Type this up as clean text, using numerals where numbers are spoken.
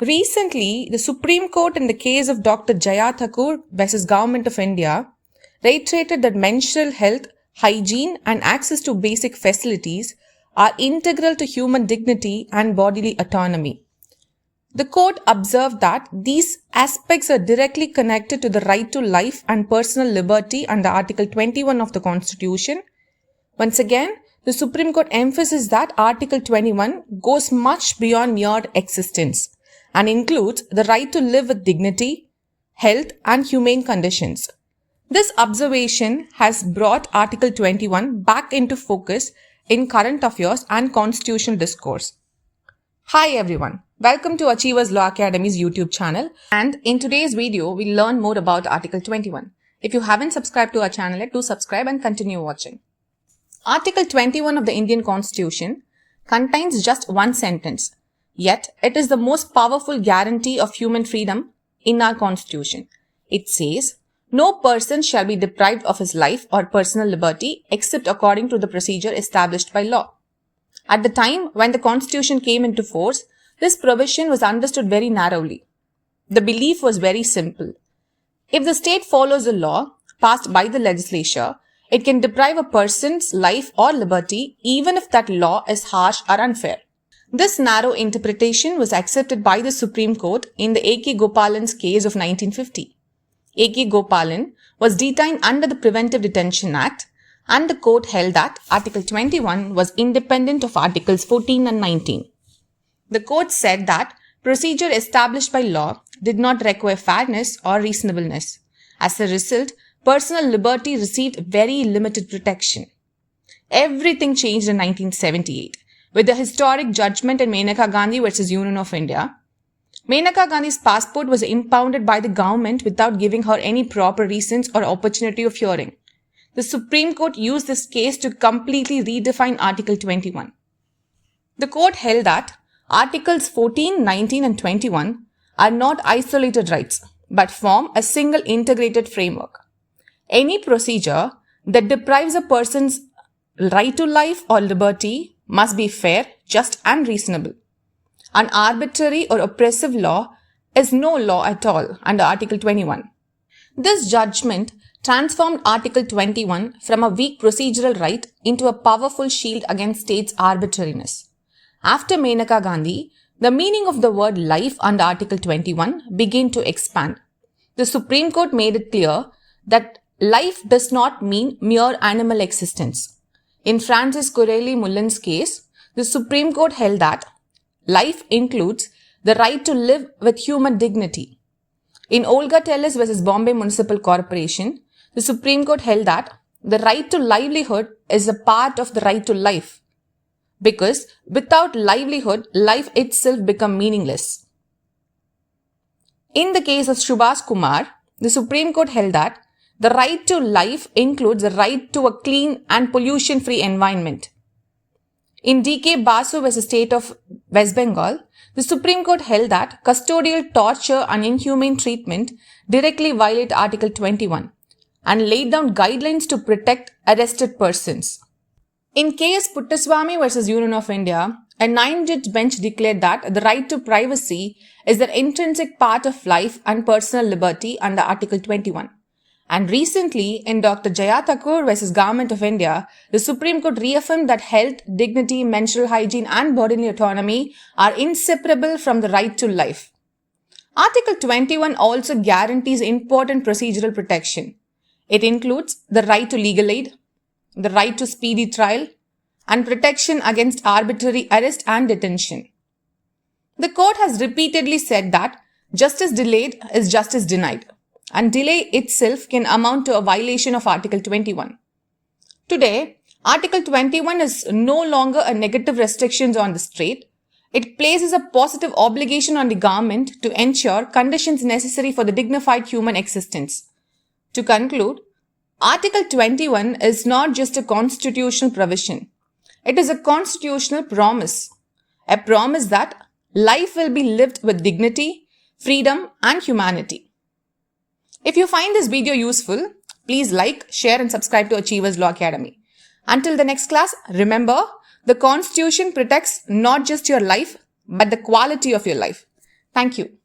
Recently, the Supreme Court in the case of Dr. Jaya Thakur versus Government of India reiterated that menstrual health, hygiene and access to basic facilities are integral to human dignity and bodily autonomy. The court observed that these aspects are directly connected to the right to life and personal liberty under Article 21 of the Constitution. Once again, the Supreme Court emphasizes that Article 21 goes much beyond mere existence and includes the right to live with dignity, health and humane conditions. This observation has brought Article 21 back into focus in current affairs and constitutional discourse. Hi everyone, welcome to Achievers Law Academy's YouTube channel, and in today's video we'll learn more about Article 21. If you haven't subscribed to our channel yet, do subscribe and continue watching. Article 21 of the Indian Constitution contains just one sentence, yet it is the most powerful guarantee of human freedom in our Constitution. It says, "No person shall be deprived of his life or personal liberty except according to the procedure established by law." At the time when the Constitution came into force, this provision was understood very narrowly. The belief was very simple. If the state follows a law passed by the legislature, it can deprive a person's life or liberty even if that law is harsh or unfair. This narrow interpretation was accepted by the Supreme Court in the A.K. Gopalan's case of 1950. A.K. Gopalan was detained under the Preventive Detention Act, and the court held that Article 21 was independent of Articles 14 and 19. The court said that procedure established by law did not require fairness or reasonableness. As a result, personal liberty received very limited protection. Everything changed in 1978 with the historic judgment in Menaka Gandhi versus Union of India. Menaka Gandhi's passport was impounded by the government without giving her any proper reasons or opportunity of hearing. The Supreme Court used this case to completely redefine Article 21. The court held that Articles 14, 19 and 21 are not isolated rights, but form a single integrated framework. Any procedure that deprives a person's right to life or liberty must be fair, just and reasonable. An arbitrary or oppressive law is no law at all under Article 21. This judgment transformed Article 21 from a weak procedural right into a powerful shield against states' arbitrariness. After Menaka Gandhi, the meaning of the word life under Article 21 began to expand. The Supreme Court made it clear that life does not mean mere animal existence. In Francis Corelli-Mullen's case, the Supreme Court held that life includes the right to live with human dignity. In Olga Tellis versus Bombay Municipal Corporation, the Supreme Court held that the right to livelihood is a part of the right to life, because without livelihood, life itself becomes meaningless. In the case of Subhas Kumar, the Supreme Court held that the right to life includes the right to a clean and pollution-free environment. In D.K. Basu versus State of West Bengal, the Supreme Court held that custodial torture and inhumane treatment directly violate Article 21 and laid down guidelines to protect arrested persons. In K.S. Puttaswamy versus Union of India, a 9-judge bench declared that the right to privacy is an intrinsic part of life and personal liberty under Article 21. And recently, in Dr. Jaya Thakur versus Government of India, the Supreme Court reaffirmed that health, dignity, menstrual hygiene and bodily autonomy are inseparable from the right to life. Article 21 also guarantees important procedural protection. It includes the right to legal aid, the right to speedy trial, and protection against arbitrary arrest and detention. The court has repeatedly said that justice delayed is justice denied, and delay itself can amount to a violation of Article 21. Today, Article 21 is no longer a negative restriction on the state. It places a positive obligation on the government to ensure conditions necessary for the dignified human existence. To conclude, Article 21 is not just a constitutional provision. It is a constitutional promise. A promise that life will be lived with dignity, freedom, and humanity. If you find this video useful, please like, share, and subscribe to Achievers Law Academy. Until the next class, remember, the Constitution protects not just your life, but the quality of your life. Thank you.